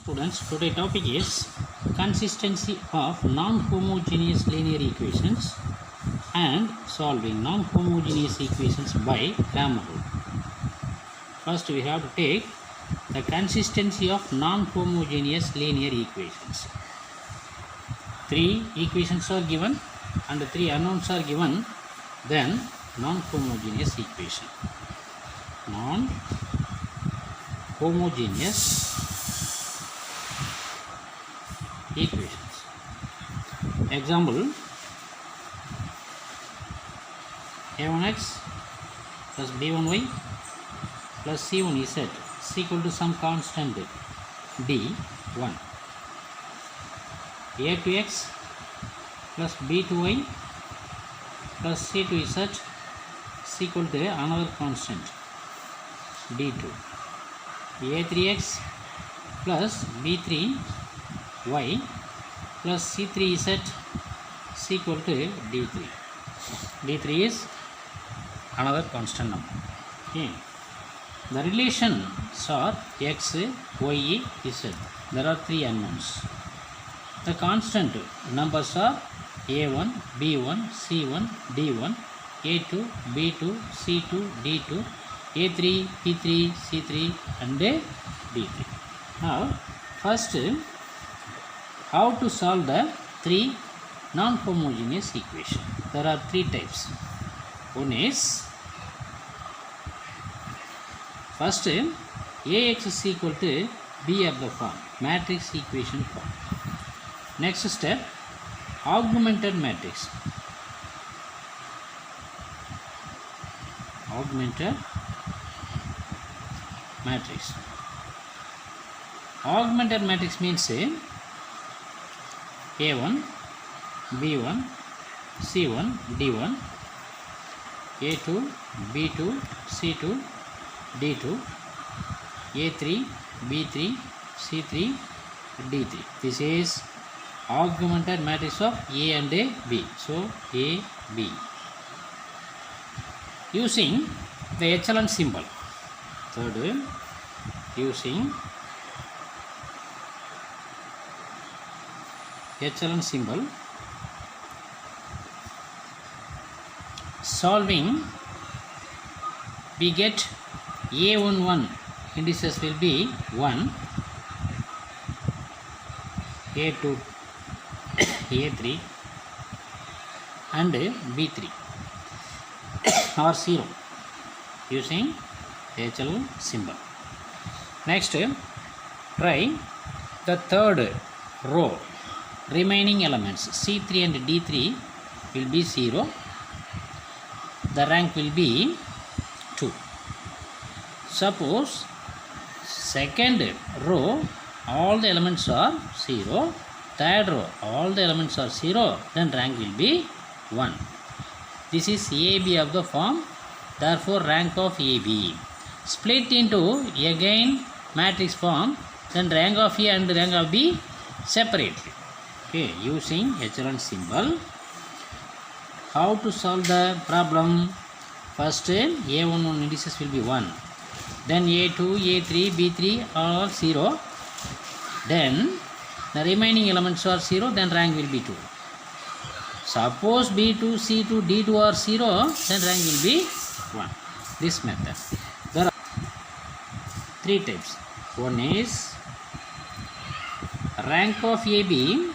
Students, today topic is consistency of non-homogeneous linear equations and solving non-homogeneous equations by Cramer rule. First, we have to take the consistency of non-homogeneous linear equations. Three equations are given and three unknowns are given, then non-homogeneous equation. Non-homogeneous equations. Example: a1x plus b1y plus c1z is equal to some constant d1. a2x plus b2y plus c2z is equal to another constant d2. a3x plus b3y plus c3z is equal to d3. d3 is another constant number. Okay. The relations are x, y, z. There are three unknowns. The constant numbers are a1, b1, c1, d1, a2, b2, c2, d2, a3, p3, c3 and d3. Now first, how to solve the three non-homogeneous equations? There are three types. One is, first, ax is equal to b of the form, matrix equation form. Next step, augmented matrix. Augmented matrix. Augmented matrix means a1, b1, c1, d1, a2, b2, c2, d2, a3, b3, c3, d3. This is augmented matrix of A and B. So A, B. Using the echelon symbol. Third, using echelon symbol, solving, we get a11 indices will be 1, a2, a3 and b3 or 0 using echelon symbol. Next, try the third row. Remaining elements C3 and D3 will be 0. The rank will be 2. Suppose second row all the elements are 0. Third row all the elements are 0. Then rank will be 1. This is AB of the form. Therefore rank of AB. Split into again matrix form. Then rank of A and rank of B separately. Okay, using echelon symbol. How to solve the problem? First, a11 indices will be 1. Then a2, a3, b3 are 0. Then the remaining elements are 0. Then rank will be 2. Suppose b2, c2, d2 are 0. Then rank will be 1. This method. There are three types. One is rank of AB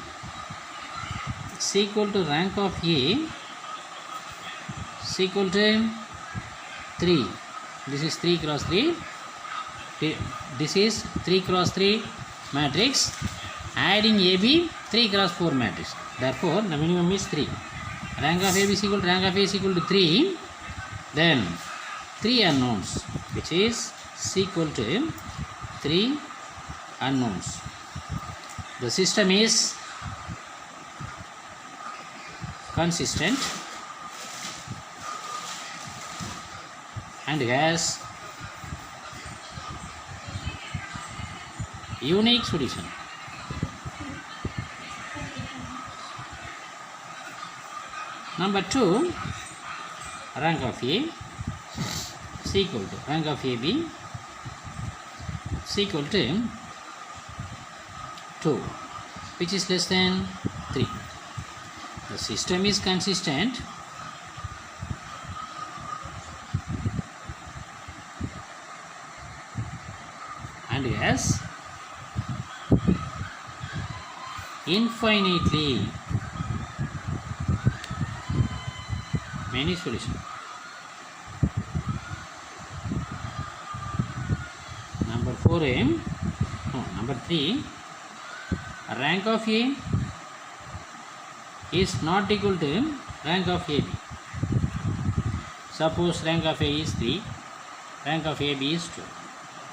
is equal to rank of A is equal to 3. This is 3 cross 3. This is 3 cross 3 matrix. Adding AB 3 cross 4 matrix. Therefore, the minimum is 3. Rank of AB is equal to rank of A is equal to 3. Then 3 unknowns, which is equal to 3 unknowns. The system is consistent and has unique solution. Number 2, rank of A is equal to rank of AB is equal to 2, which is less than 3. The system is consistent and has infinitely many solutions. Number 4a, no, number 3, rank of A is not equal to rank of AB. Suppose rank of A is 3, rank of AB is 2,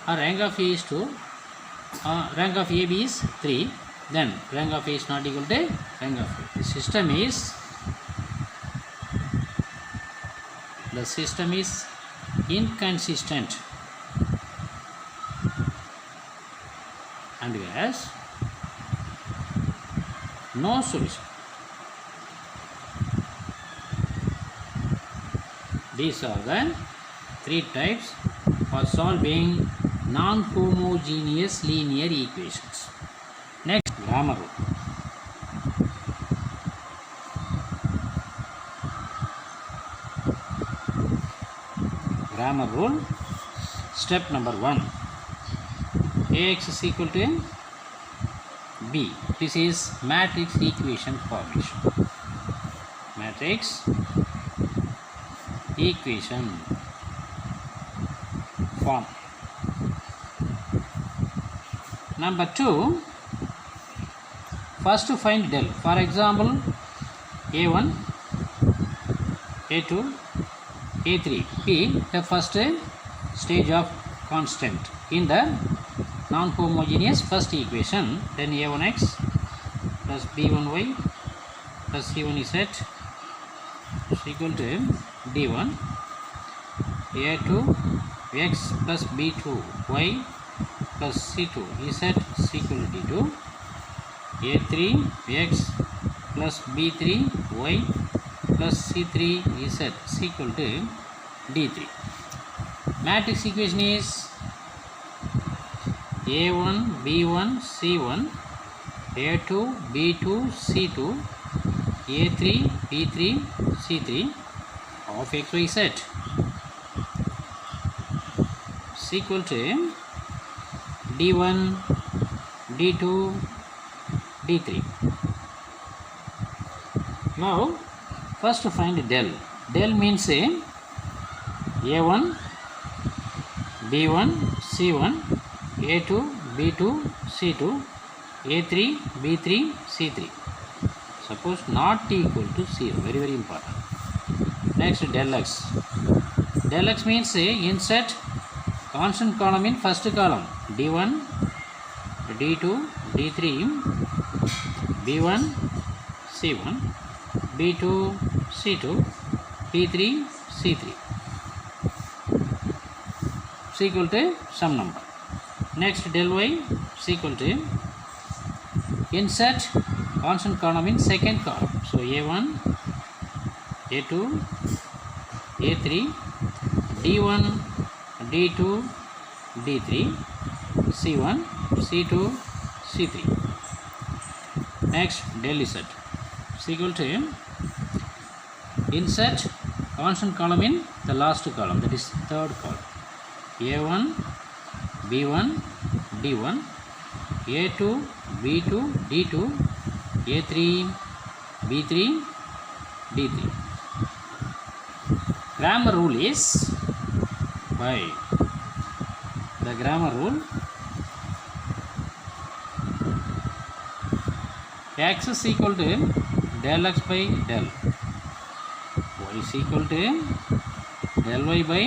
or rank of A is 2, rank of AB is 3, then rank of A is not equal to rank of A. The system is inconsistent and has no solution. These are the 3 types for solving non-homogeneous linear equations. Next, grammar rule. Grammar rule. Step number 1. Ax is equal to b. This is matrix equation formation. Matrix equation form. Number 2. First to find del. For example, a1, a2, a3. P, the first stage of constant in the non-homogeneous first equation. Then a1x plus b1y plus c1z is equal to d1. a2 x plus b2y plus c2 z is equal to d2. a3 x plus b3y plus c3 z is equal to d3. Matrix equation is a1 b1 c1 a2 b2 c2 a3 b3 c3 of xyz is equal to d1 d2 d3. Now first to find del. Del means a1 b1 c1 a2 b2 c2 a3 b3 c3. Suppose not equal to 0. Very important. Next, del x. Del x means insert constant column in first column. d1 d2 d3 b1 c1 b2 c2 b3 c3 is equal to some number. Next, del y is equal to insert constant column in second column. So a1 a2 a3 d1 d2 d3 c1 c2 c3. Next, del z is equal to insert constant column in the last column, that is third column. a1 b1 d1 a2 b2 d2 a3 b3 d3. Grammar rule is by the grammar rule x is equal to del x by del, y is equal to del y by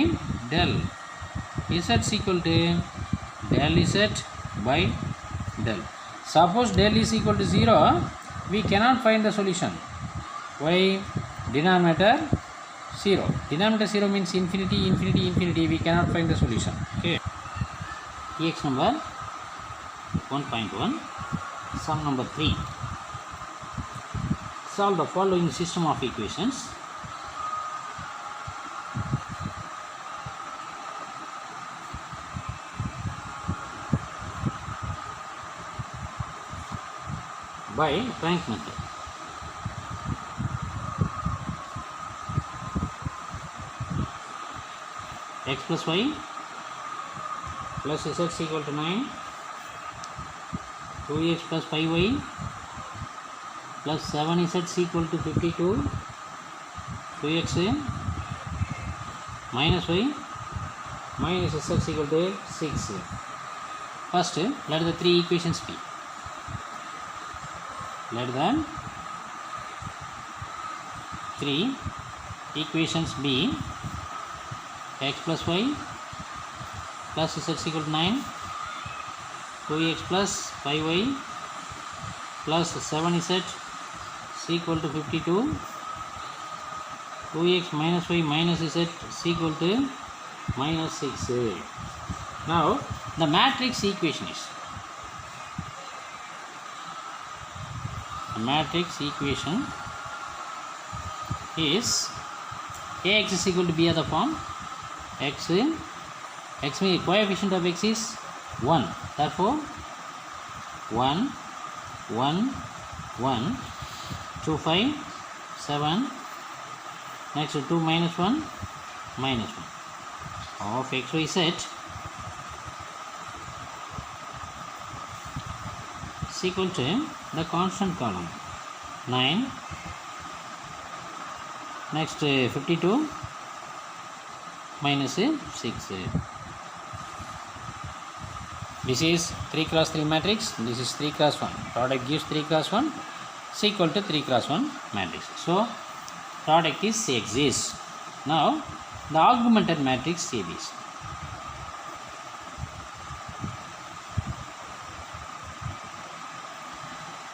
del, z is equal to del z by del. Suppose del is equal to 0, we cannot find the solution. Why? Denominator 0. Denominator 0 means infinity, infinity, infinity. We cannot find the solution. Okay. Ex number 1.1. Sum number 3. Solve the following system of equations. by rank method. X plus y plus z is equal to 9, 2x plus 5y plus 7z is equal to 52, 2x minus y minus z is equal to 6. First, let the three equations be. Let the three equations be x plus y plus z is equal to 9, 2x plus 5y plus 7z is equal to 52, 2x minus y minus z is equal to minus 6. Now the matrix equation is Ax is equal to b other form. X means coefficient of x is 1, therefore 1 1 1 2 5 7, next 2 minus 1 minus 1 of x y z is equal to the constant column 9, next 52 minus 6. This is 3 cross 3 matrix, this is 3 cross 1. Product gives 3 cross 1 is equal to 3 cross 1 matrix. So product is exists. Now the augmented matrix series.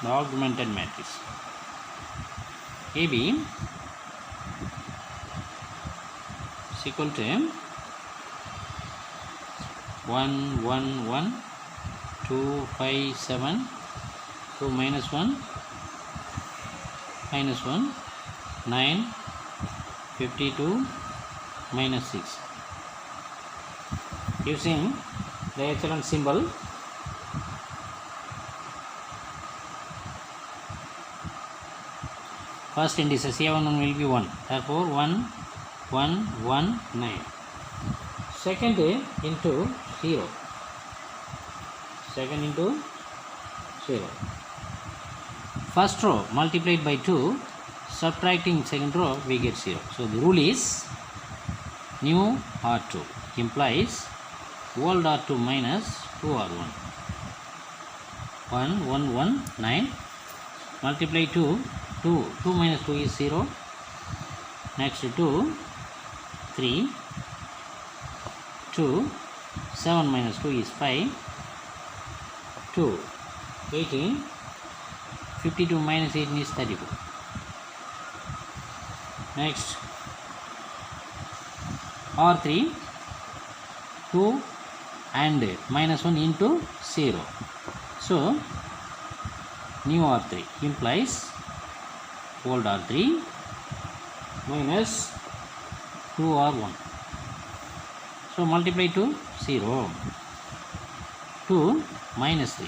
The augmented matrix AB is equal to 1 1 1 2 5 7, 2 minus 1 minus 1 9 52 minus 6. Using the echelon symbol, first indices A11 will be 1, therefore 1 1 1 9. Second into 0, second into 0. First row multiplied by 2, subtracting second row we get 0. So the rule is new R2 implies old R2 minus 2R1. 1 1 1 9 multiply 2 2 minus 2 is 0, next 2 3 2 7 minus 2 is 5, 2 18, 52 minus 18 is 34. Next R3 2 and minus 1 into 0. So new R3 implies old R3 minus 2R1. So multiply to 0, 2 minus 3,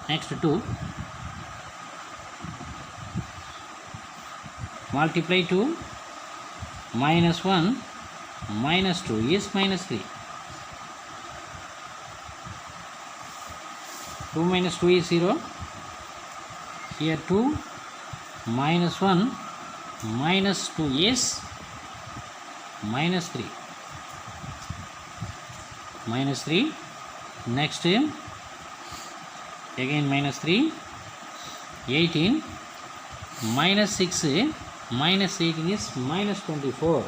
next 2 multiply to minus 1 minus 2 is minus 3, 2 minus 2 is 0, here 2 minus 1 minus 2 is minus 3, minus 3, next again minus 3, 18 minus 6 minus 18 is minus 24,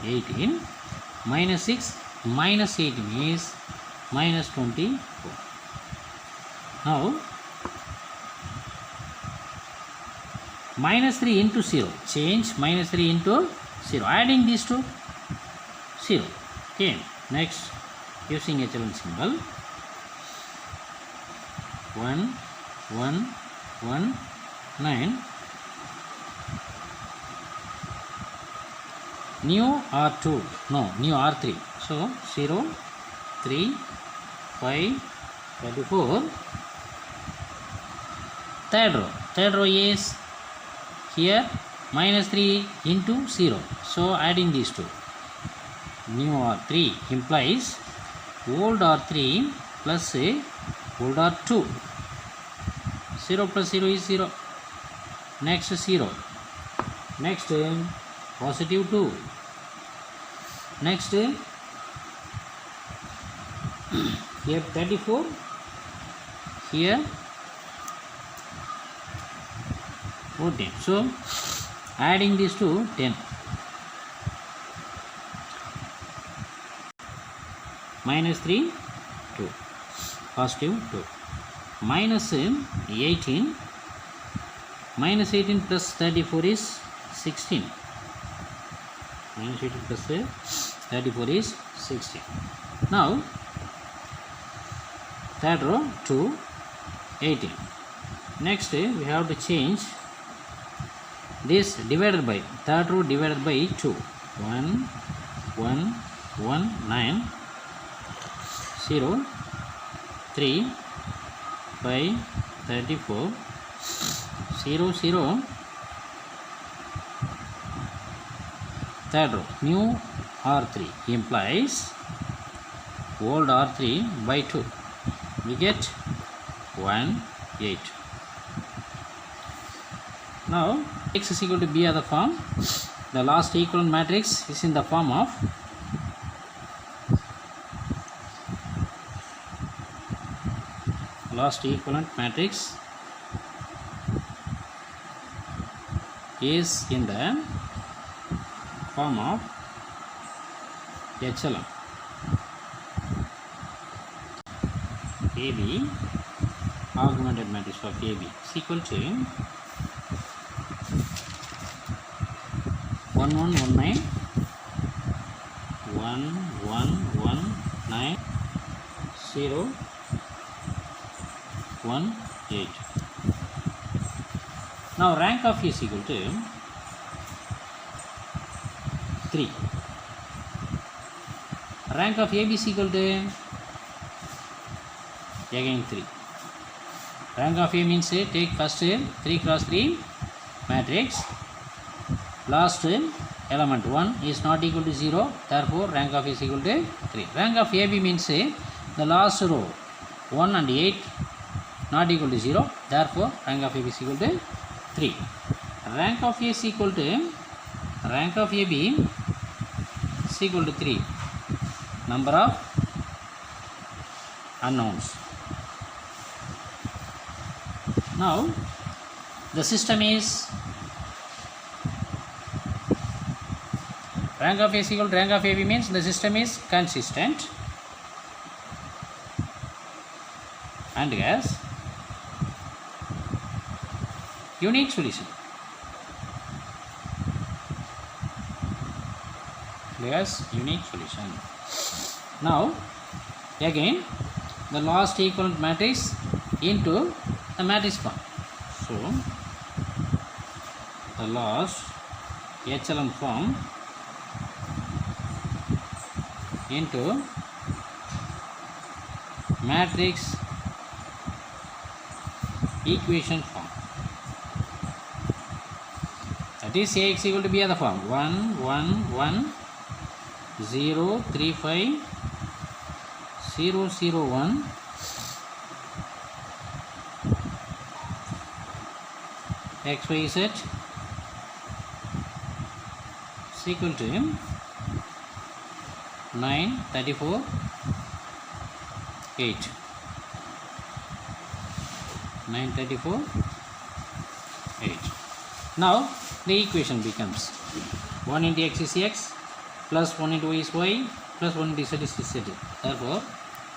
18 minus 6 minus 18 is minus 24. Now minus 3 into 0, change minus 3 into 0, adding these two 0. Okay, next using echelon symbol, 1 1 1 9, new R2, no, new R3, so 0 3 5, 34. Third row is here minus 3 into 0. So adding these two. New R3 implies old R3 plus old R2. 0 plus 0 is 0. Next 0. Next positive 2. Next here 34. Here 14. So adding these two, 10. Minus 3, 2. Positive 2. Minus 18. Minus 18 plus 34 is 16. Minus 18 plus 34 is 16. Now third row 2, 18. Next we have to change this divided by third row divided by 2. 1, 1, 1, 9, 0, 3, 5, 34, 0, 0. Third row new R3 implies old R3 by 2. We get 1, 8. Now X is equal to B other form. The last equivalent matrix is in the form of last equivalent matrix is in the form of echelon. AB augmented matrix of AB is equal to 1, 1, 1, 9, 1, 1, 1, 9, 0, 1, 8. Now rank of A is equal to 3. Rank of AB is equal to again 3. Rank of A means take first 3 cross 3 matrix. Last element 1 is not equal to 0. Therefore rank of A is equal to 3. Rank of AB means the last row 1 and 8 not equal to 0. Therefore rank of AB is equal to 3. Rank of A is equal to rank of AB is equal to 3. Number of unknowns. Now the system is rank of A is equal to rank of AB means the system is consistent and has unique solution. Yes, unique solution. Now again the last equivalent matrix into the matrix form. So the last echelon form into matrix equation form. That is Ax equal to B other form 1, 1, 1, 0, 3, 5, 0, 0, 1, x, y, z is equal to 9, 34, 8. 9, 34, 8. Now the equation becomes 1 into x is x plus 1 into y is y plus 1 into z is z. Therefore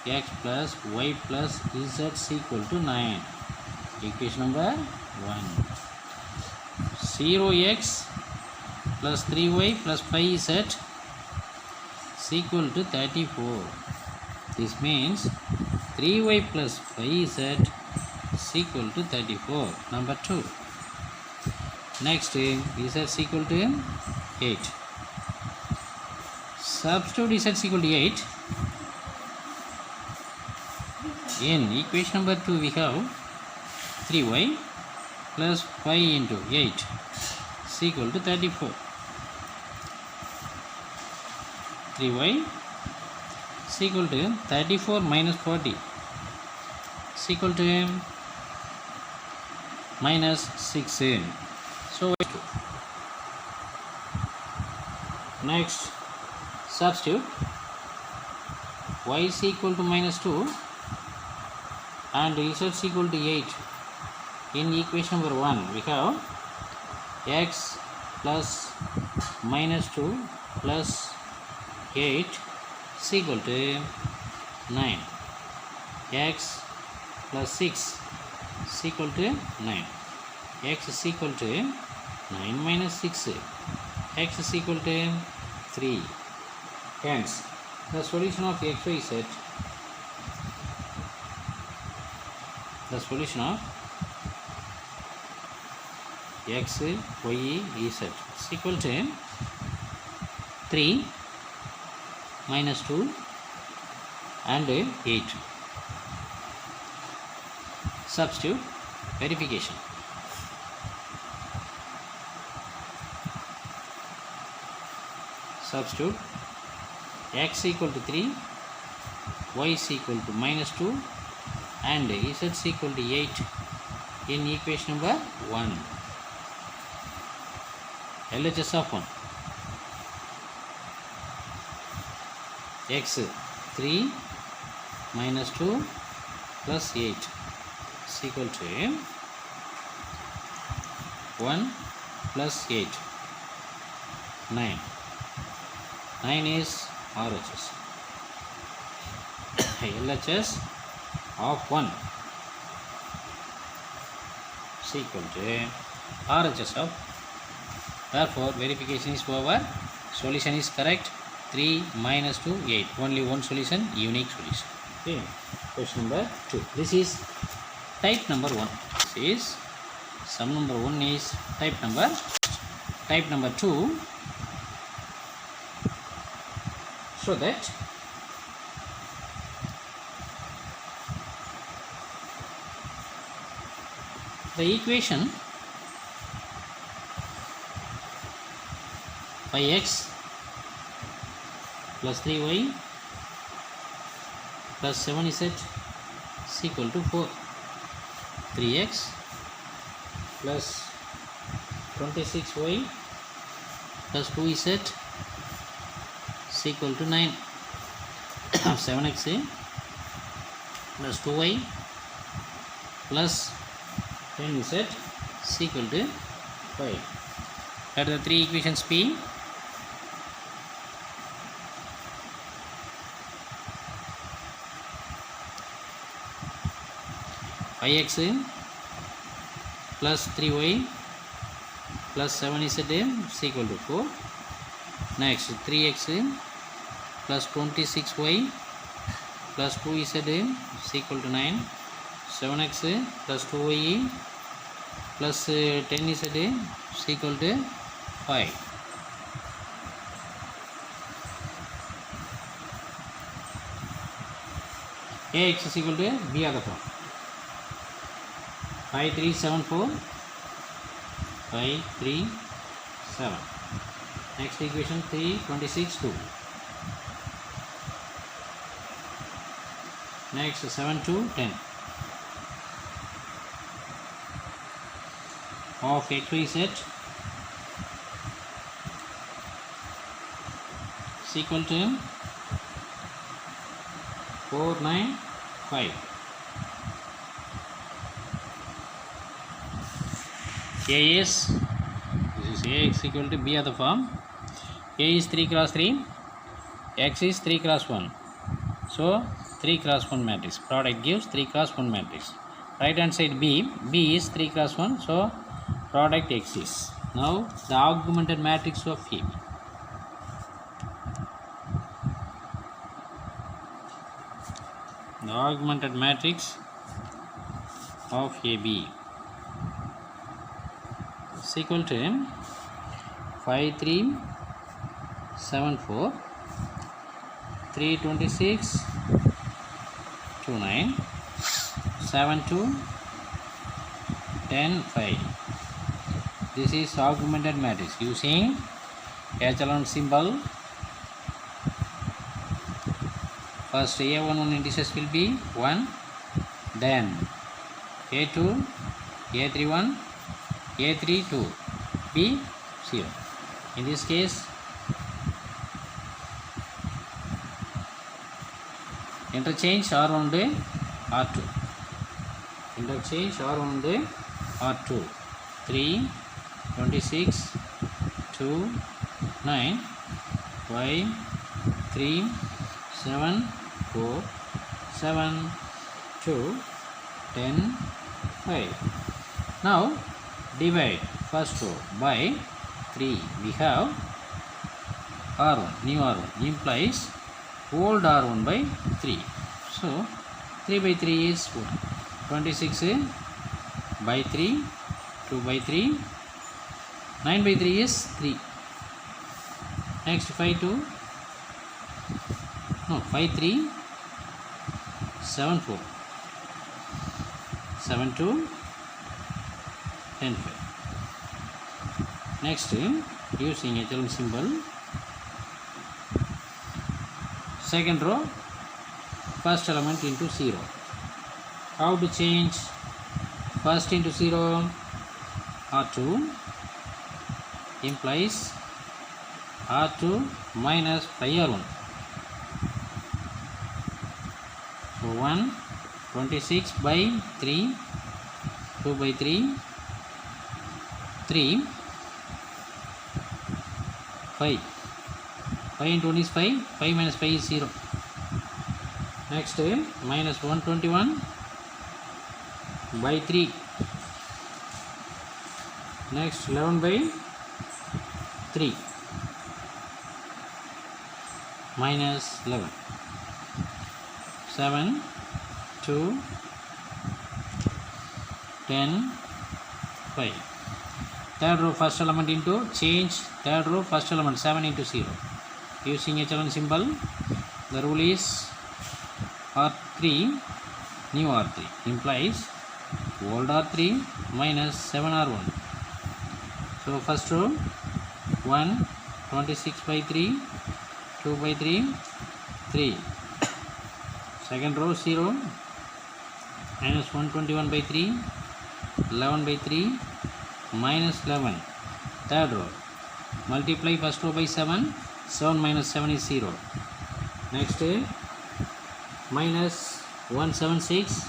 x plus y plus z is equal to 9. Equation number 1. 0x plus 3y plus 5z is equal to 34. This means 3y plus 5z is equal to 34. Number 2. Next z is equal to 8. Substitute z is equal to 8. In equation number 2 we have 3y plus 5 into 8 is equal to 34. 3y is equal to 34 minus 40 is equal to minus 6. So next substitute y is equal to minus 2 and z is equal to 8. In equation number 1 we have x plus minus 2 plus 8 is equal to 9. X plus 6 is equal to 9. X is equal to 9 minus 6. X is equal to 3. Hence, the solution of x, y, z, the solution of x, y, z is equal to 3 minus 2 and 8. Substitute, verification. Substitute x equal to 3, y is equal to minus 2 and z is equal to 8 in equation number 1. LHS of 1. X 3 minus 2 plus 8 is equal to 1 plus 8, 9. 9 is RHS. LHS of 1 is equal to RHS of. Therefore, verification is over. Solution is correct. 3 minus 2, 8. Only one solution, unique solution. Okay. Question number 2. This is type number 1. This is sum number 1 is type number. Type number 2. So that the equation 5x plus 3y plus 7z is equal to 4. 3x plus 26y plus 2z is equal to 9. 7x plus 2y plus 10z is equal to 5. Let the three equations be. X plus 3y plus 7z is equal to 4. Next 3x plus 26y plus 2z is equal to 9. 7x plus 2y plus 10z is equal to 5. Ax is equal to b other form. 5 3 7 4. 5 3 7. Next equation 3 26 2. Next 7 2 10. Of x y z is equal to 4 9 5. A is, this is A is equal to B other form. A is 3 cross 3, X is 3 cross 1. So 3 cross 1 matrix. Product gives 3 cross 1 matrix. Right hand side B, B is 3 cross 1. So product X is. Now the augmented matrix of A. The augmented matrix of AB is equal to 5 3 7 4 3 26 2 9 7 to 10 5. This is augmented matrix using echelon symbol. First A11 indices will be 1, then A2, A31, A32 be 0. In this case, interchange R1 and R2. Interchange R1 and R2. 3, 26, 2, 9, 5, 3, 7, 4, 7, 2, 10, 5. Now divide first row by 3. We have R1, new R1 implies old R1 by 3. So 3 by 3 is 4. 26 by 3, 2 by 3, 9 by 3 is 3. Next 5 2, no 5 3, 7 4, 7 2, 10 5. Next, using echelon symbol, second row, first element into 0. How to change first into 0? R2 implies R2 minus R1. So 1, 26 by 3, 2 by 3, 3, 5. 5 into 1 is 5. 5 minus 5 is 0. Next, minus 121 by 3. Next, 11 by 3. Minus 11. 7, 2, 10, 5. Third row first element into change third row first element 7 into 0. Using echelon symbol, the rule is R3 new R3 implies old R3 minus 7R1. So first row 1, 26 by 3, 2 by 3, 3. Second row 0, minus 121 by 3, 11 by 3, minus 11. Third row, multiply first row by 7, 7 minus 7 is 0. Next, minus 176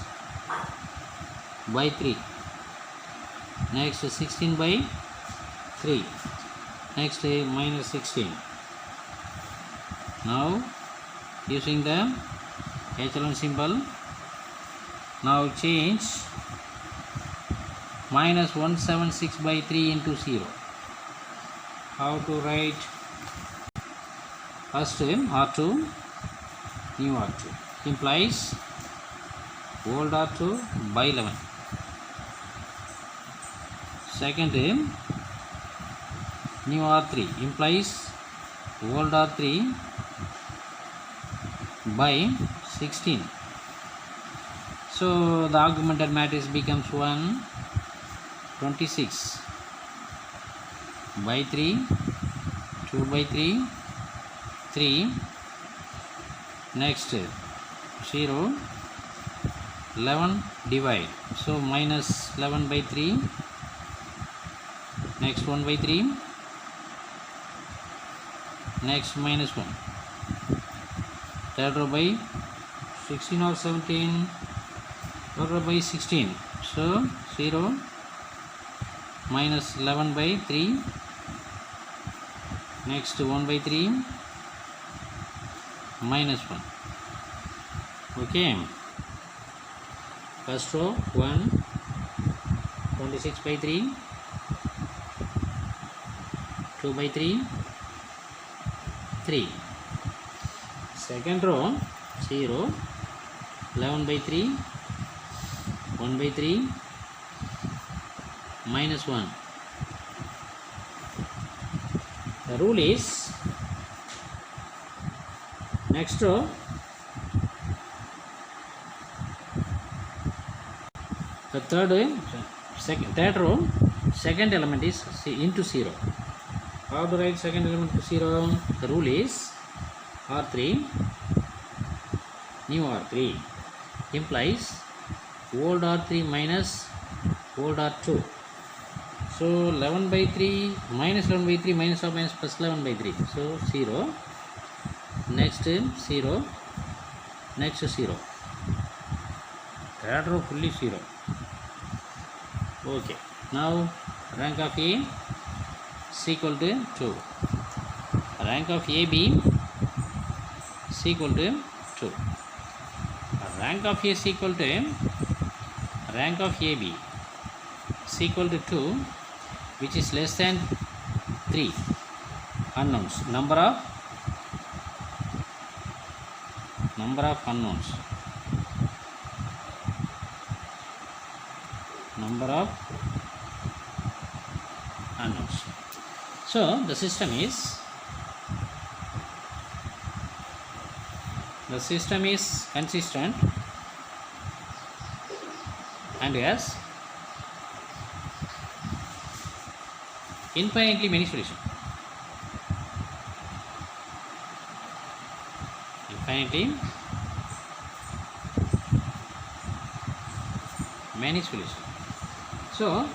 by 3. Next, 16 by 3. Next, minus 16. Now, using the echelon symbol, now change minus 176 by 3 into 0. How to write? First R2 new R2 implies old R2 by 11. Second new R3 implies old R3 by 16. So the augmented matrix becomes 1, 26 by 3, 2 by 3, 3. Next 0, 11 divide. So minus 11 by 3. Next 1 by 3. Next minus 1. Third row by 16 or 17. Third row by 16. So 0, minus 11 by 3. Next 1 by 3, minus 1. Okay. First row 1, 26 by 3, 2 by 3, 3. Second row 0, 11 by 3, 1 by 3, minus 1. The rule is next row The third row, second element is into 0. How to write second element to 0? The rule is R3 new R3 implies old R3 minus old R2. So 11 by 3 minus 11 by 3 minus or minus plus 11 by 3. So 0, next 0, next 0. Third row fully 0. Okay. Now rank of A is equal to 2. Rank of AB is equal to 2. Rank of A is equal to rank of AB is equal to 2, which is less than 3 unknowns. Number of unknowns. Number of unknowns. So the system is consistent and has infinitely many solutions. Infinitely many solutions. So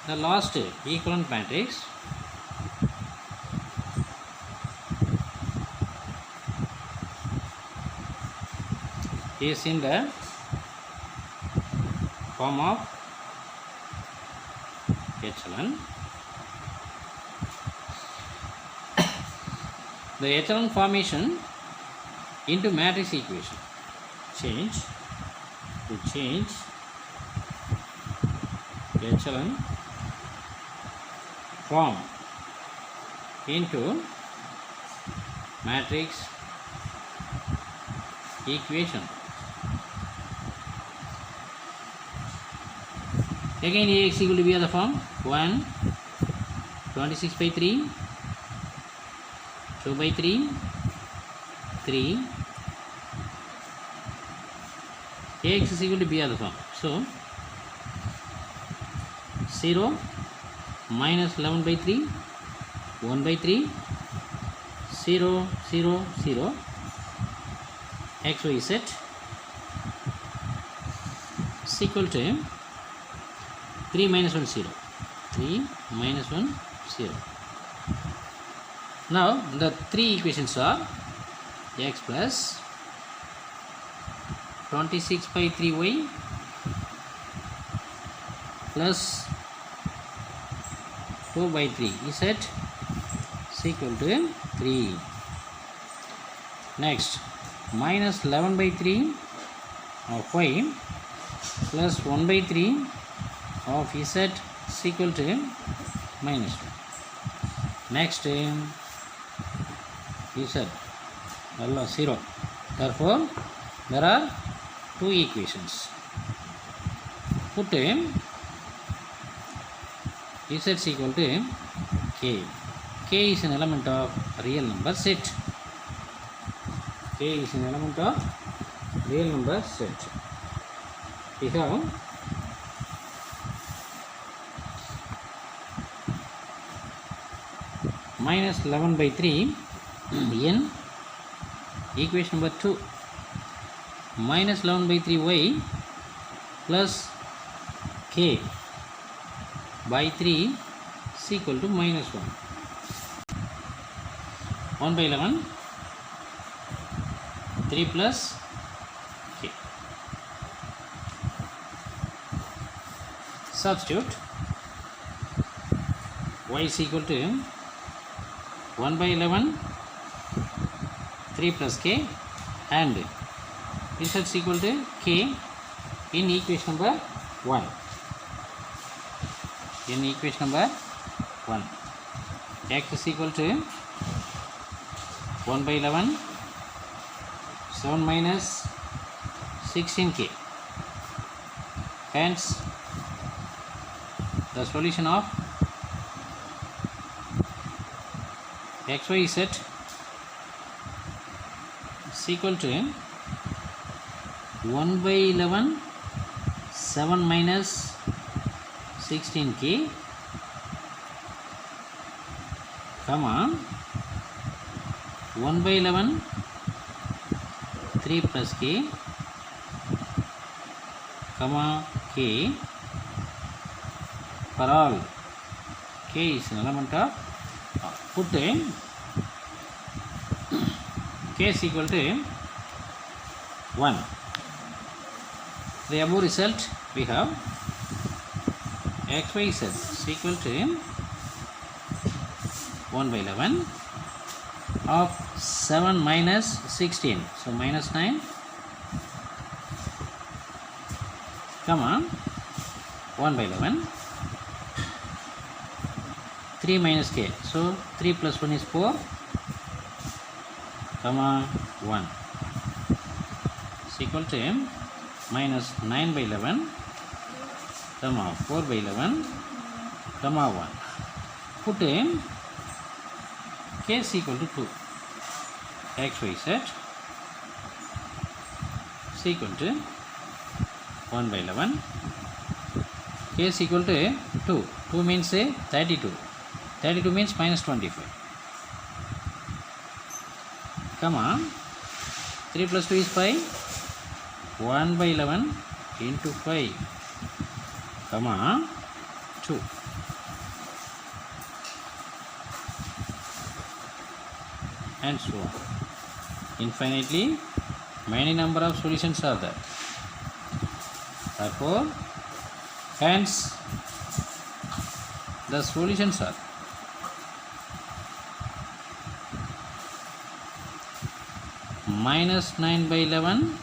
the last equivalent matrix is in the form of echelon. The echelon formation into matrix equation. Change echelon form into matrix equation. Again Ax equal to be the form 1 26 by 3 2 by 3 3. Ax is equal to b the form. So 0 minus 11 by 3 1 by 3 0 0 0 x y z is equal to 3 minus 1 0. 3 minus 1 0. Now the three equations are x plus 26 by 3y plus 2 by 3 z is equal to 3. Next minus 11 by 3 of y plus 1 by 3 of z is equal to minus 1. Next z 0. Therefore there are two equations. Put z is equal to k. K is an element of real number set. K is an element of real number set. We have minus 11 by 3 in equation number 2. Minus 11 by 3y plus k by 3 is equal to minus 1. 1 by 11 3 plus k. Substitute y is equal to 1 by 11 3 plus k and z is equal to k in equation number 1. In equation number 1, x is equal to 1 by 11 7 minus 16k. Hence the solution of xy z is equal to 1 by 11 7 minus 16 की comma 1 by 11 3 plus k comma k for all k is an element of put k is equal to 1. The above result we have xy z is equal to 1 by 11 of 7 minus 16, so minus 9 comma 1 by 11 3 minus k, so 3 plus 1 is 4 comma 1 is equal to minus 9 by 11 comma 4 by 11 comma 1. Put k is equal to 2. Xy z is equal to 1 by 11. K is equal to 2. 2 means 32. 32 means minus 25. Comma 3 plus 2 is 5. 1 by 11 into 5 comma 2. And so on. Infinitely many number of solutions are there. Therefore, hence the solutions are minus 9 by 11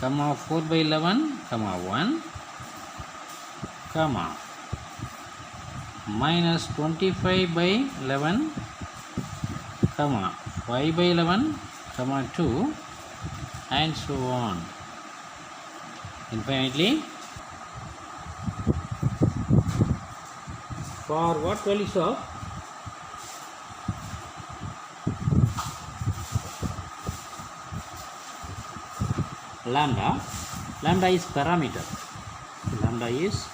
comma 4 by 11 comma 1 comma minus 25 by 11 comma 5 by 11 comma 2 and so on infinitely. For what values of lambda? Lambda is parameter. Lambda is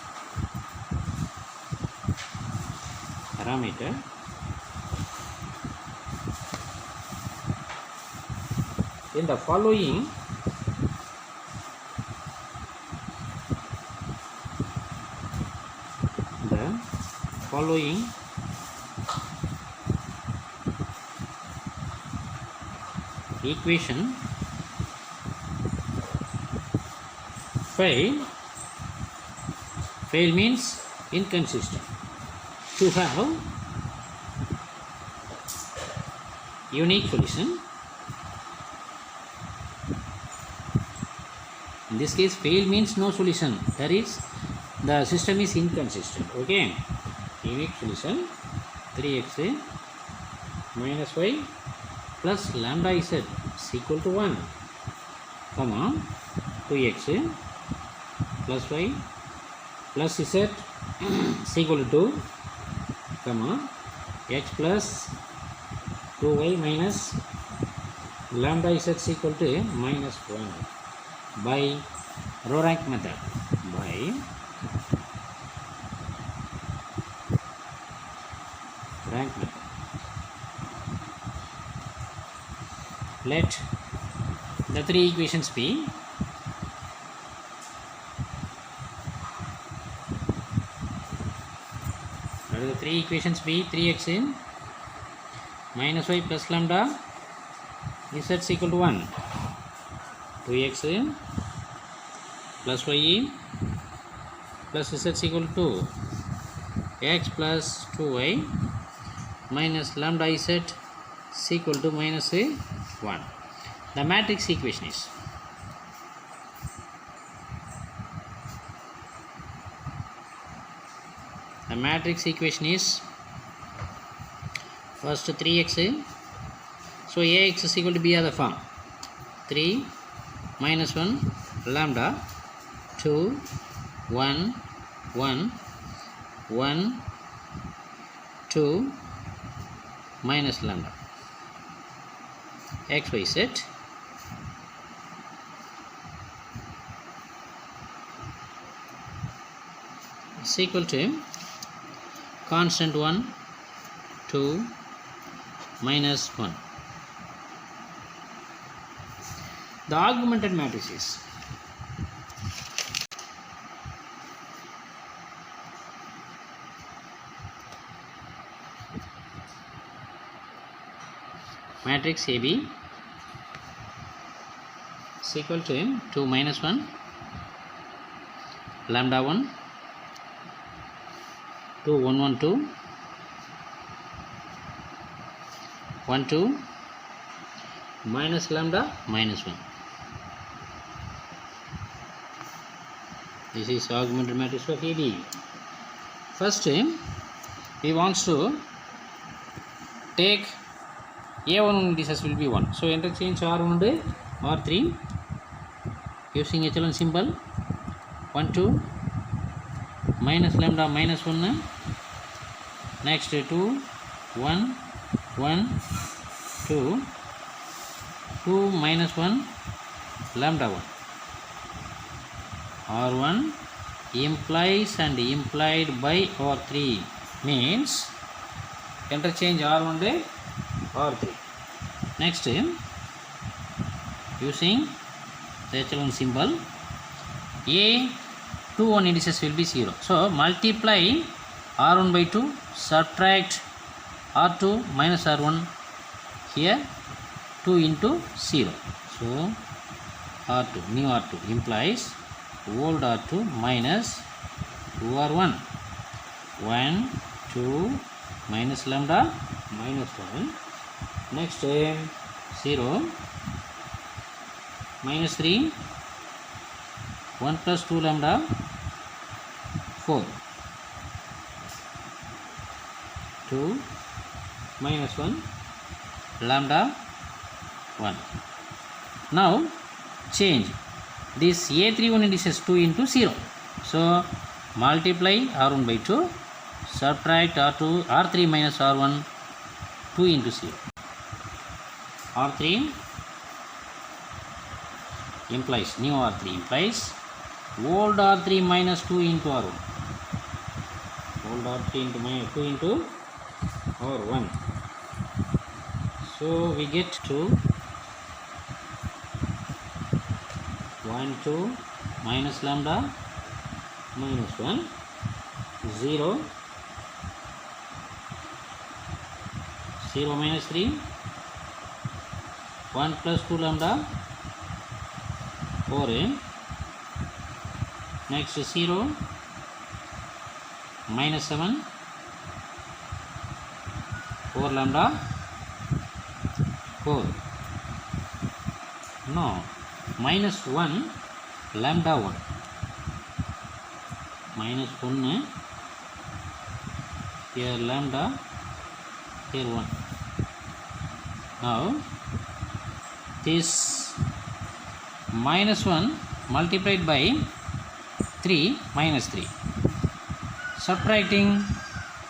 parameter in the following equation fail means inconsistent. To have unique solution, in this case fail means no solution, that is the system is inconsistent. Okay, unique solution 3x minus y plus lambda z is equal to 1 comma 2x plus y plus z is equal to 2 comma x plus 2y minus lambda z is equal to minus 1 by row rank method. By rank method, let the three equations be the three equations be 3x minus y plus lambda z is equal to 1, 2x plus y plus z is equal to 2, x plus 2y minus lambda z is equal to minus 1. The matrix equation is first 3x, so ax is equal to b other form 3 minus 1 lambda 2 1 1 1 2 minus lambda x y z is equal to constant 1 2 minus 1. The augmented matrices. Matrix AB is equal to 2 minus 1 lambda 1 2 1 1 2 1 2 minus lambda minus 1. This is augmented matrix of AB. First we want to take A1 indices will be 1. So interchange R1 and R3 using echelon symbol. 1 2 minus lambda minus 1. Next 2 1 1 2 2 minus 1 lambda 1. R1 implies and implied by R3 means interchange R1 and R3. Next using the echelon symbol, A2 1 indices will be 0. So multiply R1 by 2, subtract R2 minus R1, here 2 into 0. So R2, new R2 implies old R2 minus R1. 1 2 minus lambda minus 1. Next 0 minus 3 1 plus 2 lambda 4 2 minus 1 lambda 1. Now change this A31 indices 2 into 0. So multiply R1 by 2, subtract R3 minus R1, 2 into 0. R3 implies, new R3 implies old R3 minus 2 into R1. Old R3 into minus 2 into R1. So we get to 1 2 minus lambda minus 1 0 0 minus 3 1 plus 2 lambda 4. Next 0 minus 7 4 lambda 4. No, minus 1 lambda 1 minus 1 here lambda here 1. Now this minus 1 multiplied by 3 minus 3, subtracting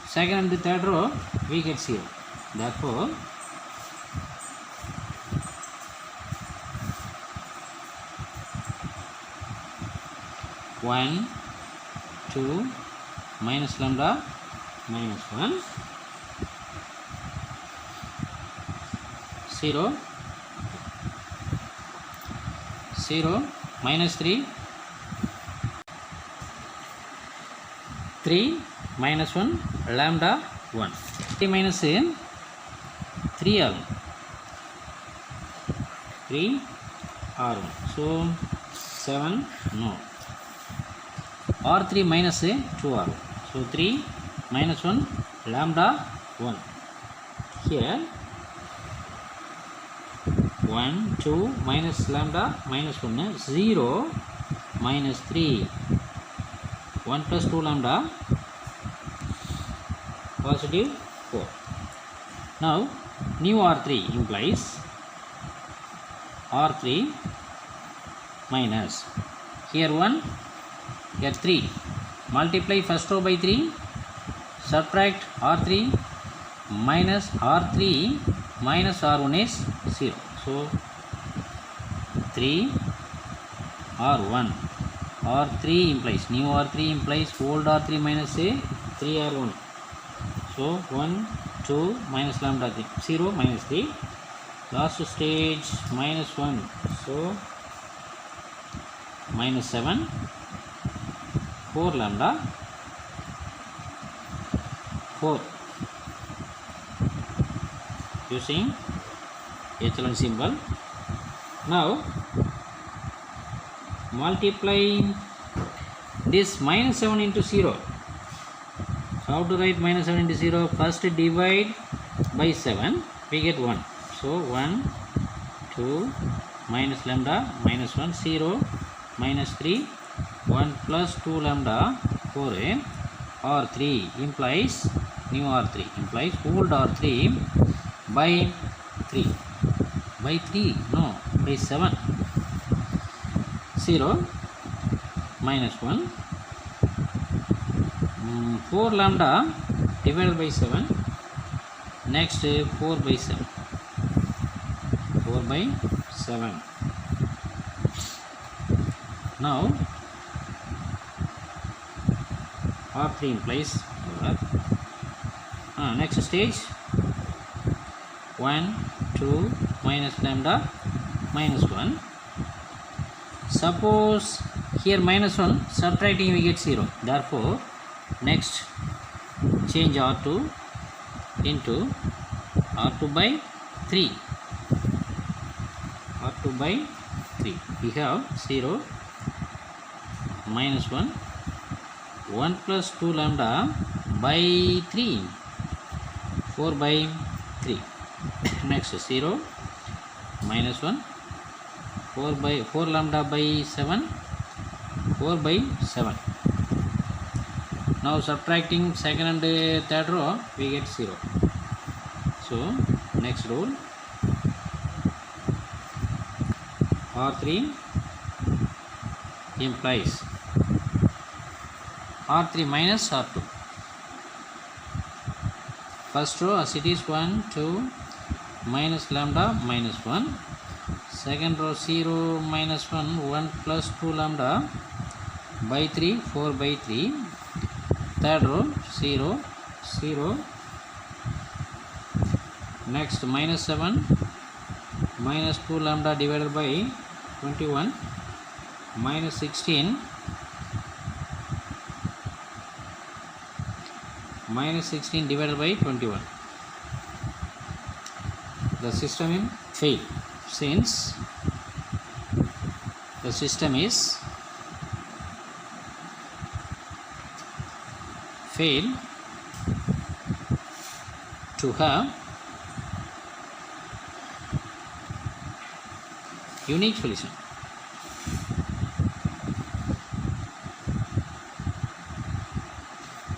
second and the third row we get 0. Therefore 1 2 minus lambda minus 1 0 0 minus 3 3 minus 1 lambda 1. 3 minus 3 R1 3 R1. So 7 no. R3 minus 2 R1. So 3 minus 1 lambda 1. Here 1 2 minus lambda minus 1 0 minus 3 1 plus 2 lambda positive 4. Now new R3 implies R3 minus here 1 here 3, multiply first row by 3, subtract R3 minus R3 minus R1 is 0. So 3 R1 R3 implies new R3 implies old R3 minus a 3R1. So 1 2 minus lambda 3 0 minus 3. Last stage minus 1, so minus 7 4 lambda 4 using echelon symbol. Now multiply this minus 7 into 0. How to write minus 7 into 0? First divide by 7, we get 1. So 1 2 minus lambda minus 1 0 minus 3 1 plus 2 lambda 4 R3 implies new R3 implies old R3 by 3 by 3 no by 7 0 minus 1 4 lambda divided by 7. Next 4 by 7 4 by 7. Now R3 implies next stage 1 2 minus lambda minus 1. Suppose here minus 1, subtracting we get 0. Therefore next change R2 into R2 by 3. R2 by 3. We have 0 minus 1 1 plus 2 lambda by 3 4 by 3. Next 0 minus 1 4 by 4 lambda by 7 4 by 7. Now subtracting second and third row we get 0. So next rule R3 implies R3 minus R2. First row as it is 1 2 minus lambda minus 1. Second row 0 minus 1 1 plus 2 lambda by 3 4 by 3. Third row 0 0. Next minus 7 minus 2 lambda divided by 21 minus 16 minus 16 divided by 21. The system will fail since the system is fail to have unique solution.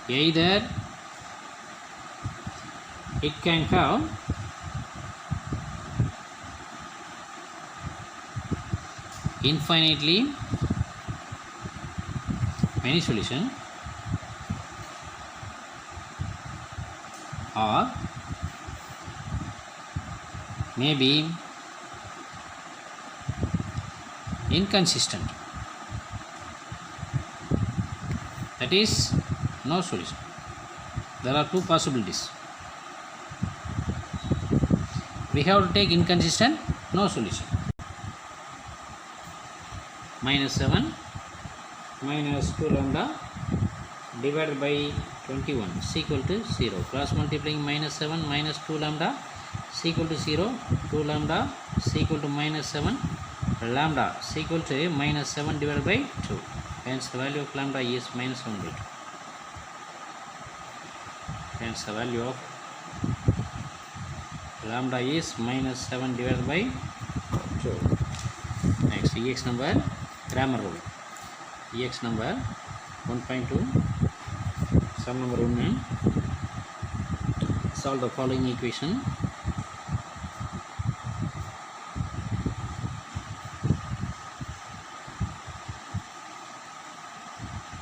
Either it can have infinitely many solution or maybe inconsistent, that is no solution. There are two possibilities. We have to take inconsistent, no solution. Minus 7 minus 2 lambda divided by 21 is equal to 0. Cross multiplying minus 7 minus 2 lambda is equal to 0. 2 lambda is equal to minus 7. Lambda is equal to minus 7 divided by 2. Hence the value of lambda is minus 1 by 2. Hence the value of lambda is minus 7 divided by 2. Next EX number grammar rule. EX number 1.2 sum number 1. Solve the following equation.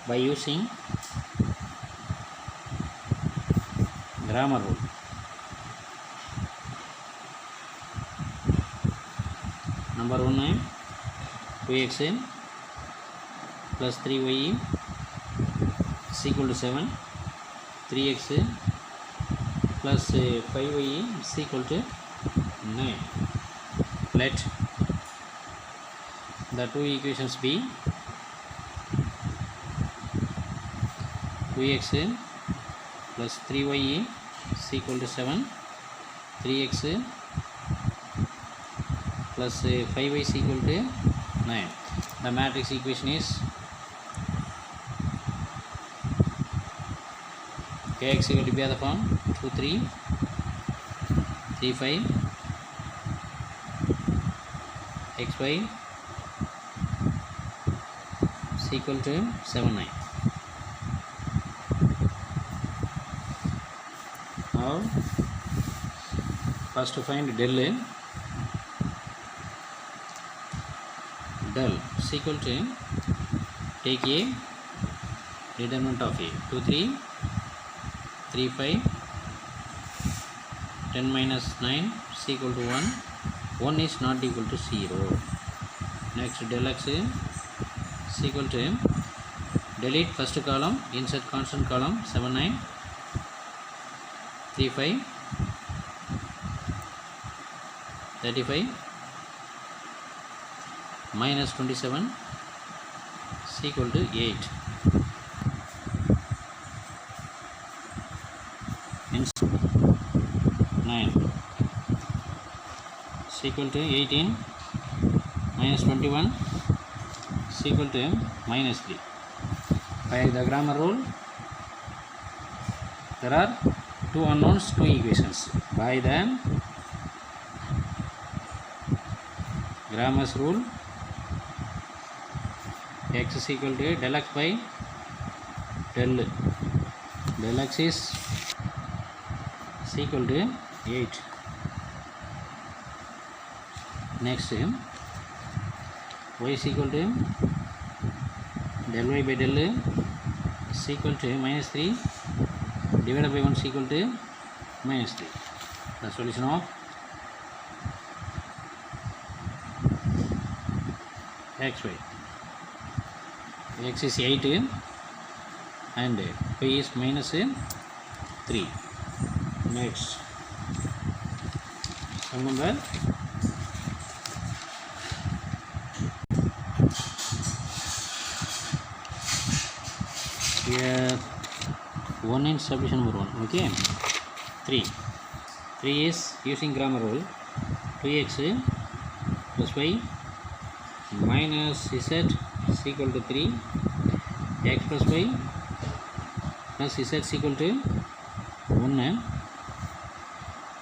By using grammar rule. Number 1 2x plus 3y is equal to 7. 3x plus 5y is equal to 9. Let the two equations be 2x plus 3y is equal to 7. 3x plus 5y is equal to 9. The matrix equation is kx equal to be the form 2 3 3 5 xy is equal to 7 9. Now first to find del is equal to take a determinant of a 2 3 3 5 10 minus 9 is equal to 1. 1 is not equal to 0. Next del x is equal to delete first column, insert constant column 7 9 3 5 35 minus 27 is equal to 8. Insert 9 is equal to 18 minus 21 is equal to minus 3. By the grammar rule, there are two unknowns, two equations. By the grammar's rule, x is equal to del x by del x is equal to 8. Next, y is equal to del y by del is equal to minus 3 divided by 1 is equal to minus 3. The solution of xy. X is 8 and y is minus 3. Next, sum number here 1 in subdivision number 1. Okay, 3 is using grammar rule 2x plus y minus z is equal to 3. X plus y plus z is equal to 1.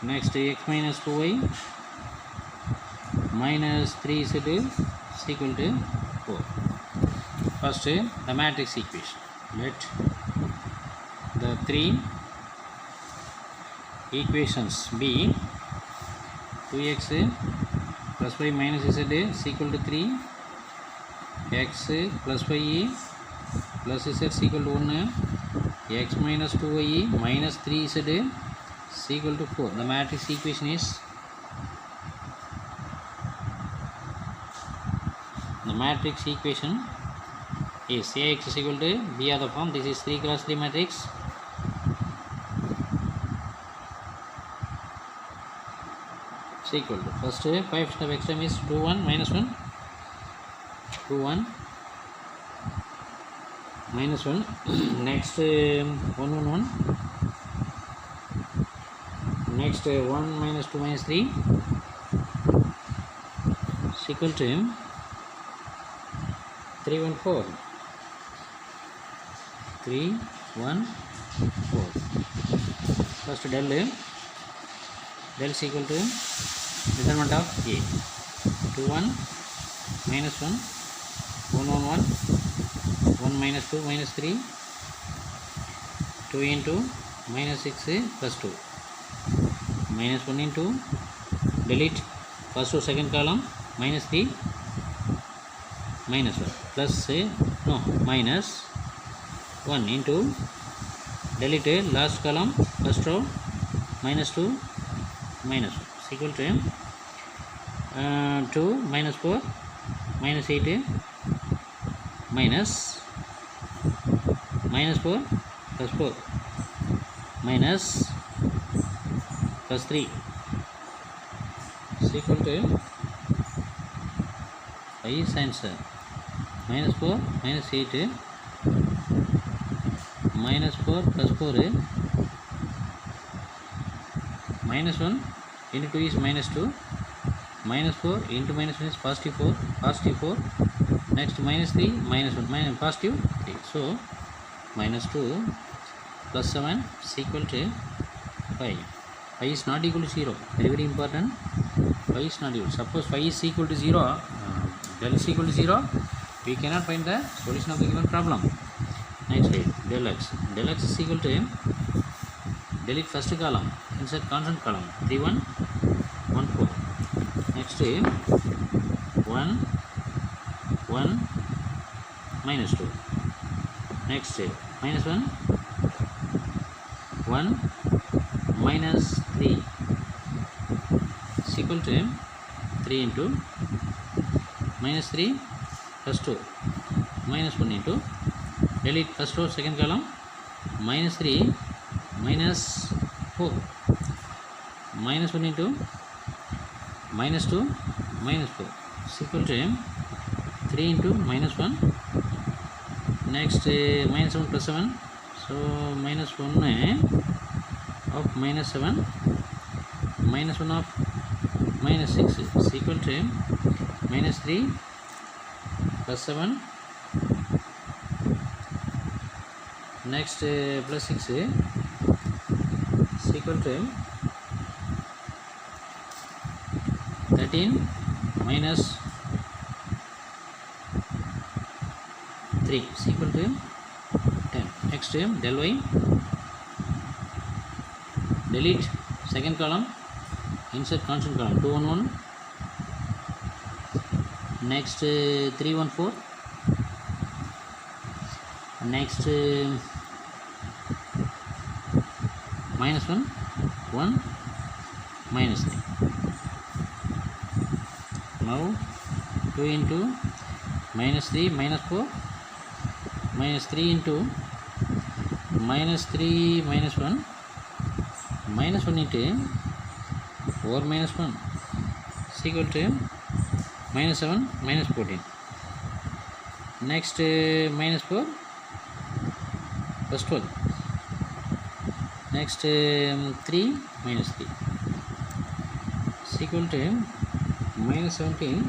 Next, x minus 2y minus 3z is equal to 4. First, the matrix equation. Let the three equations be 2x plus y minus z is equal to 3. X plus y plus z is equal to 1. X minus 2y minus 3z is equal to 4. The matrix equation is is Ax is equal to B of the form. This is 3 cross 3 matrix. Is equal to first 5 step extreme is 2 1 minus 1 2 1 minus 1. Next 1 1 1. Next 1 minus 2 minus 3 is equal to 3 1 4. 3 1 4. First del is equal to determinant of A 2 1 minus 1 1 1 1 1 minus 2 minus 3 2 into minus 6 plus 2 minus 1 into delete first to second column minus 3 minus 1 plus minus 1 into delete last column first row minus 2 minus 1 is equal to 2 minus 4 minus 8 minus minus 4 plus 4 minus plus 3 is equal to 5 is answer. Minus 4 minus 8 minus 4 plus 4 minus 1 into 2 is minus 2 minus 4 into minus 1 is positive 4 next minus 3 minus 1 minus positive 3. So minus 2 plus 7 is equal to 5. 5 is not equal to 0. Very very important. 5 is not equal. Suppose 5 is equal to 0, del is equal to 0, we cannot find the solution of the given problem. Next del x. Del x is equal to, delete first column, insert constant column, 3 1 1 4. Next 1 1 minus 2. Next minus 1 1 minus 3 is equal to 3 into minus 3 plus 2 minus 1 into, delete first row second column, minus 3 minus 4 minus 1 into minus 2 minus 4 is equal to 3 into minus 1. Next minus 1 plus 7, so minus 1 of minus 7 minus 1 of minus 6 is equal to minus 3 plus 7. Next plus 6 is equal to 13 minus 3 is equal to 10. Next del y, delete second column, insert constant column, 2 1 1. Next 3 1 4. Next minus 1 1 minus 3. Now 2 into minus 3 minus 4 minus 3 into minus 3 minus 1 minus 1 into 4 minus 1 is equal to minus 7 minus 14. Next minus 4 plus 12. Next 3 minus 3 is equal to minus 17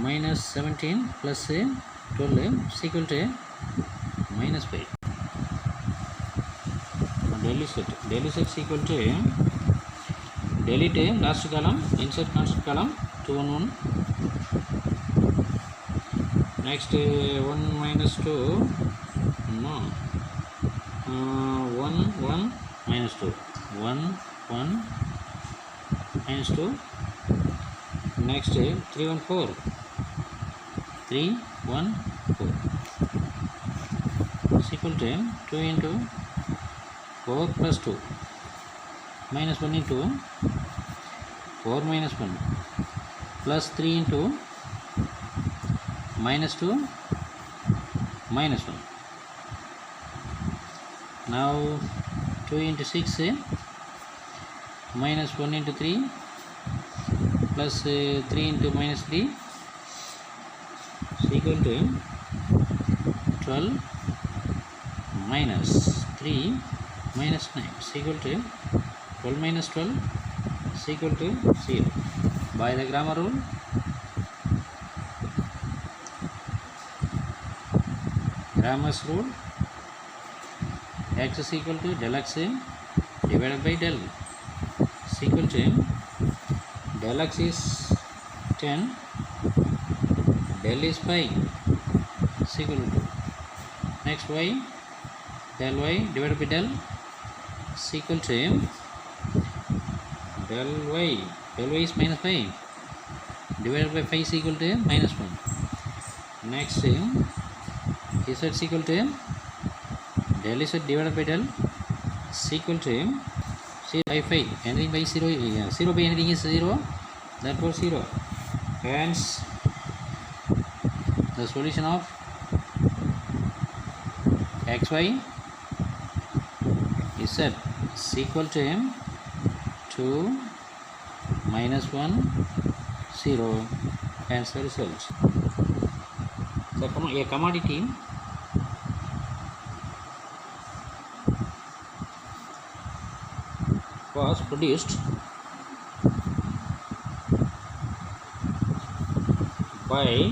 minus 17 plus 12 is equal to minus 5. Del set is equal to, delete last column, insert constant column, 2 1 1. Next 1 minus 2, no, 1 1 minus 2, 1 1 minus 2. Next 3 1 4, 3 1 4 is equal to 2 into 4 plus 2 minus 1 into 4 minus 1 plus 3 into minus 2 minus 1. Now 2 into 6 minus 1 into 3 plus 3 into minus 3 is equal to 12 minus 3 minus 9 is equal to 12 minus 12 is equal to 0. By the grammar rule, Grammar's rule, x is equal to del x divided by del is equal to, del x is 10, del is 5 is equal to, next y, del y divided by del is equal to, del y is minus 5 divided by 5 is equal to minus 1. Next z is equal to, del z divided by del is equal to 0 by 5, anything by 0, 0 by anything is 0, therefore 0. Hence The solution of xy z is equal to 2 minus 1 0, hence the result. So a commodity was produced by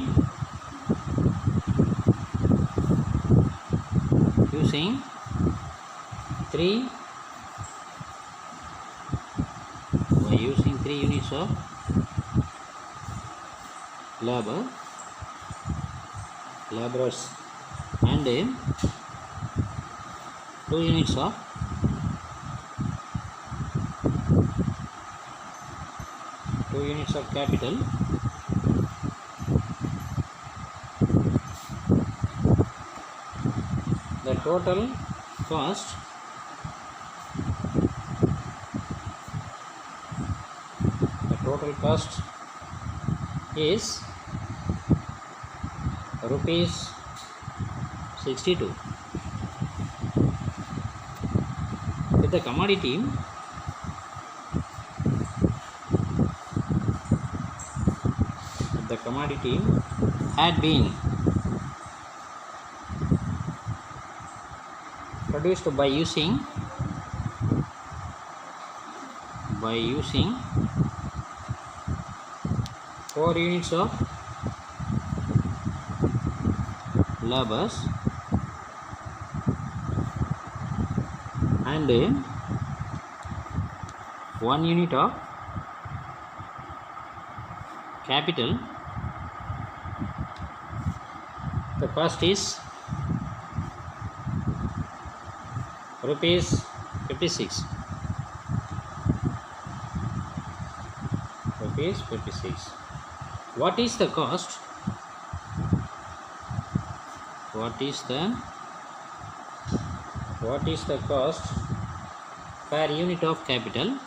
using 3 units of laborers and 2 units of capital. The total cost is rupees 62. If the commodity had been produced by using 4 units of labors and 1 unit of capital, the cost is rupees 56. What is the cost? What is the cost per unit of capital?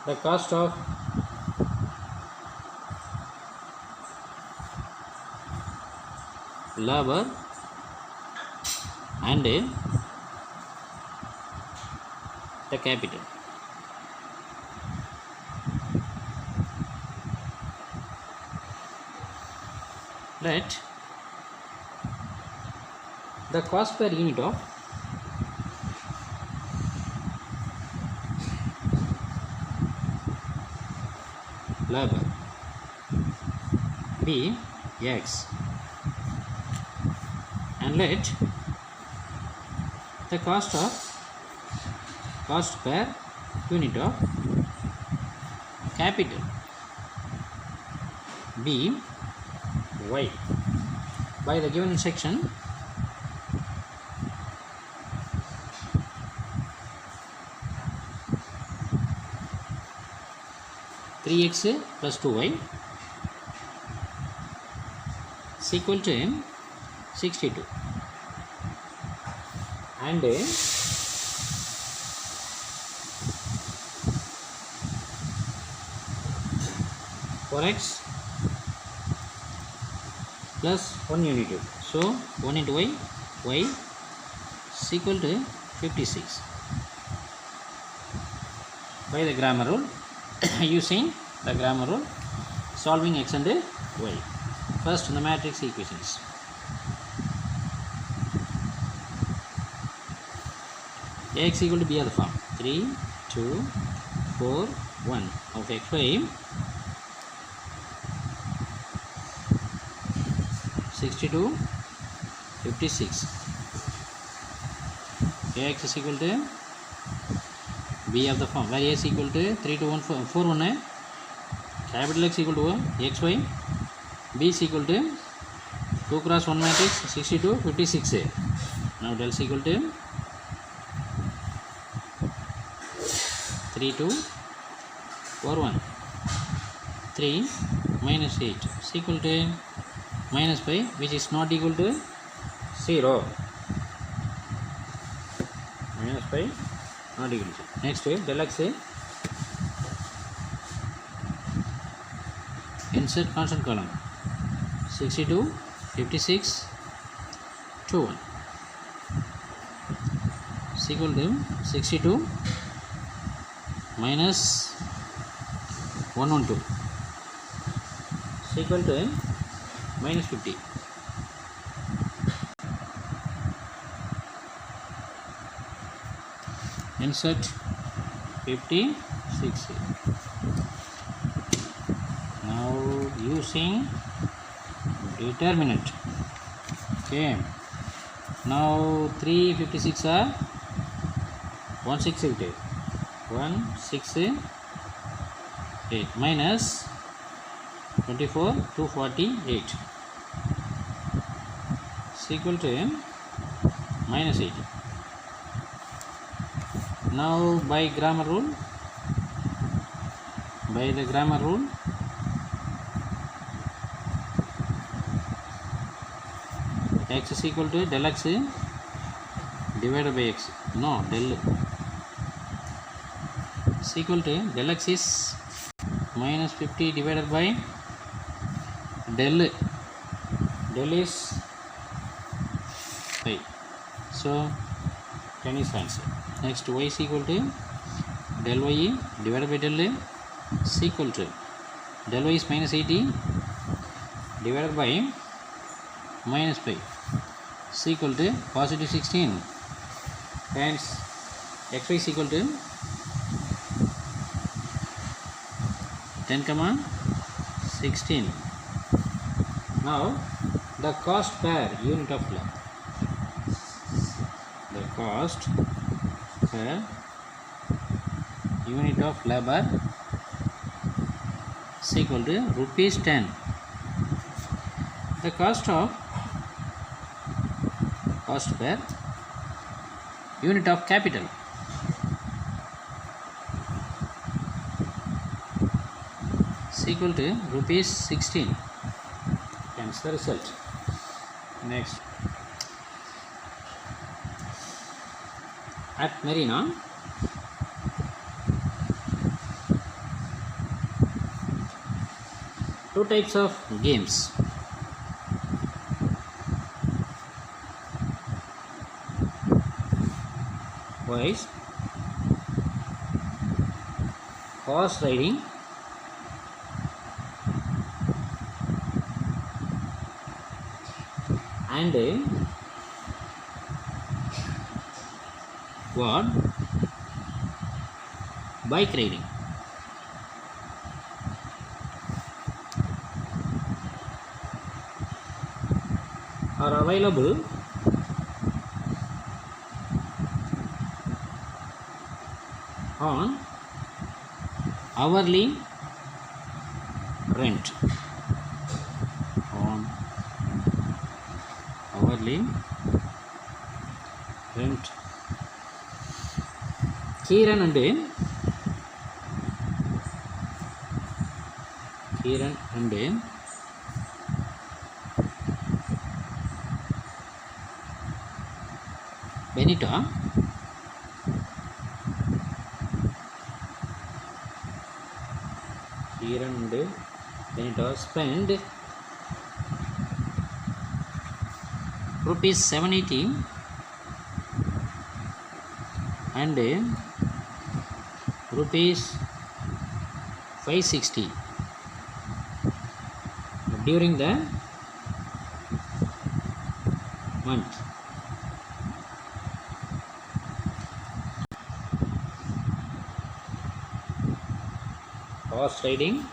The cost of labor and the capital. Let the cost per unit of labor be x, and let the cost per unit of capital be y. By the given section, x plus 2y is equal to 62, and 4x plus 1 unit. So 1 into y is equal to 56 by the grammar rule. Using the grammar rule, solving x and y. First, the matrix equations. Ax equal to b of the form 3, 2, 4, 1 of xy 62, 56. Ax is equal to b of the form where a is equal to 3 to 1 4 1 capital X equal to xy, b is equal to 2 cross 1 matrix 62 56. Now del is equal to 3 2 4 1 3 minus 8 is equal to minus 5, which is not equal to 0. Minus 5 not equal to 0. Next del x insert constant column 62 56 21 is equal to 62 minus 112 is equal to minus 50. Insert 56. Now using determinant. Okay. Now 356 are 168. 168 minus 24 248 is equal to minus 8. Now by the grammar rule, x is equal to del x divided by x. No, del is equal to del x is minus 50 divided by del is 5. So 10 is answer. Next, y is equal to del y divided by del is equal to del y is minus 80 divided by minus 5 is equal to positive 16. Hence xy is equal to 10 comma 16. Now the cost per unit of labor. The cost per unit of labor is equal to rupees 10. The cost per unit of capital is equal to rupees 16. Hence the result. Next, at Marina, two types of games. Boys, horse riding and what? Bike riding. Are available on hourly rent. On hourly rent. Kiran and Benita spend rupees 780 and rupees 560 during the month. Horse riding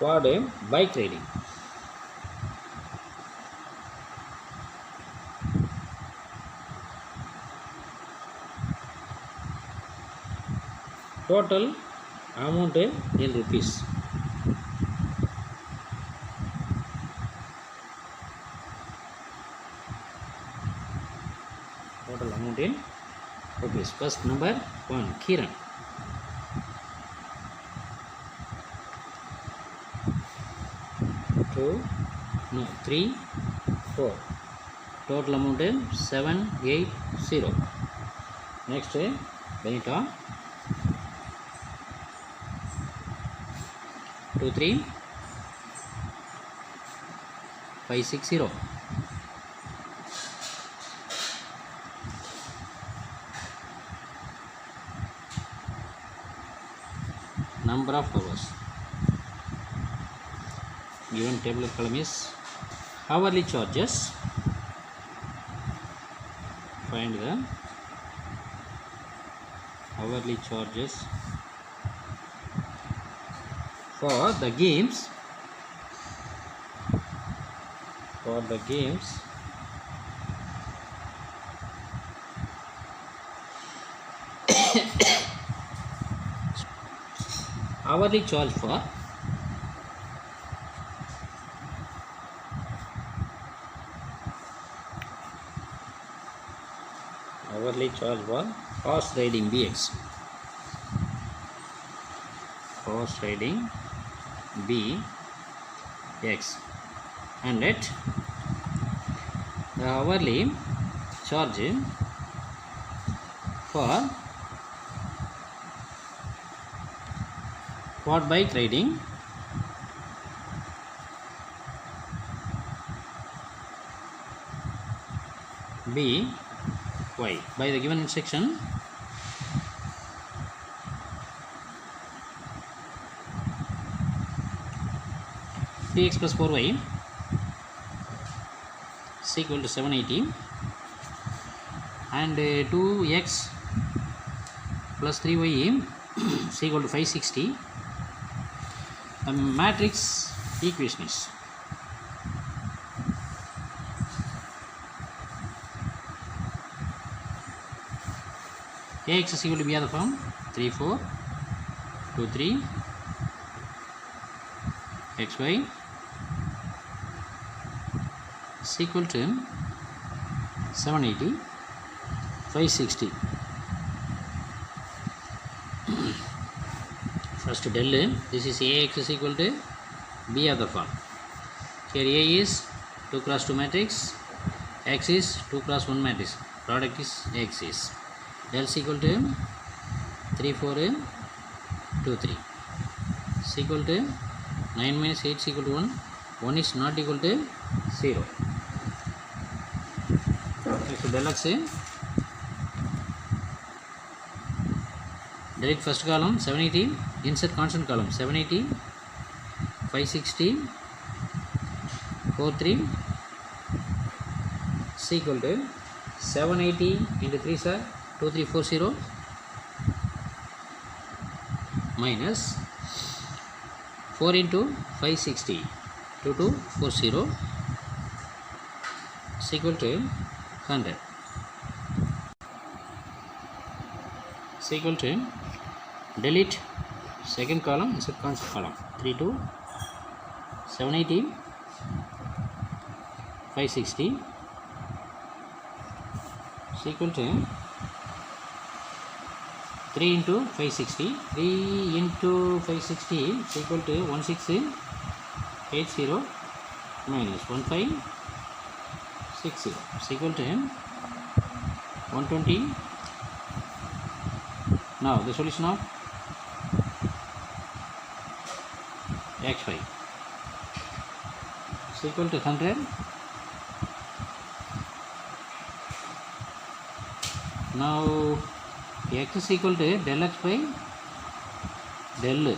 quad bike riding. Total amount in rupees. Total amount in rupees. First number 1, Kiran. 3, 4. Total amount is 780. Next, Benito 23560. Number of hours given table column is hourly charges. Find the hourly charges for the games. Hourly charge for horse riding BX. Horse riding BX. And let the hourly charge for quad bike riding BY by the given instruction. Tx plus 4y is equal to 780 and 2x plus 3y is equal to 560. The matrix equation is Ax is equal to be of the form 3 4 2 3 xy is equal to 780 560. First del, this is Ax is equal to B of the form. Here A is 2 cross 2 matrix, X is 2 cross 1 matrix, product is X is del is equal to 3 4 2 3 is equal to 9 minus 8 is equal to 1. 1 is not equal to 0. Next del X, delete first column 780, insert constant column 780 560 43 is equal to 780 into 3 sir 2340 minus 4 into 560 2240 is equal to 100 is equal to delete second column, insert constant column 3 2 780 560 is equal to 3 into 560. 3 into 560 is equal to 1680 minus 1560 is equal to 120. Now the solution of xy is equal to 100. Now x is equal to del x by del.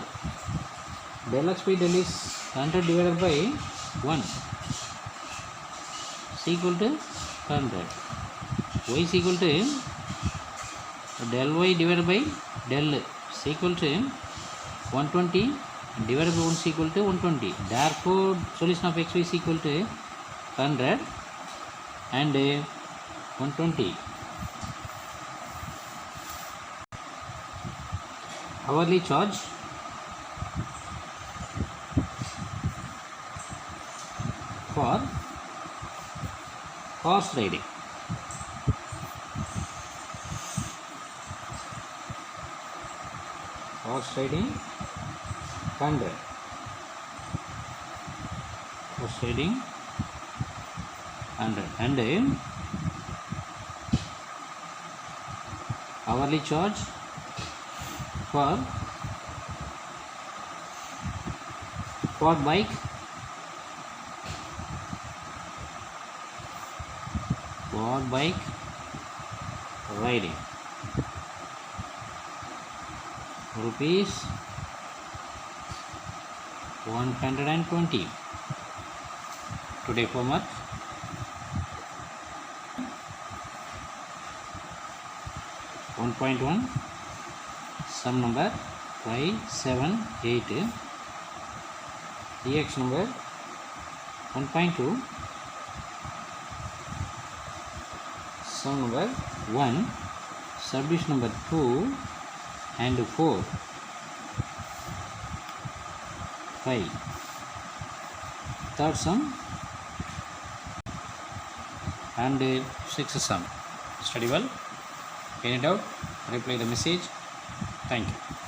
Del x by del is 100 divided by 1 is equal to 100. Y is equal to del y divided by del is equal to 120 divided by 1 is equal to 120. Therefore solution of xy is equal to 100 and 120. Hourly charge for horse riding. Horse riding 100. Horse riding 100 and hourly charge for bike, riding, rupees 120. Today homework. One point one, sum number 578, EX number 1.2, sum number 1, subdivision number 2 and 4, 5. Third sum and sixth sum. Study well. Any doubt? Reply the message. Thank you.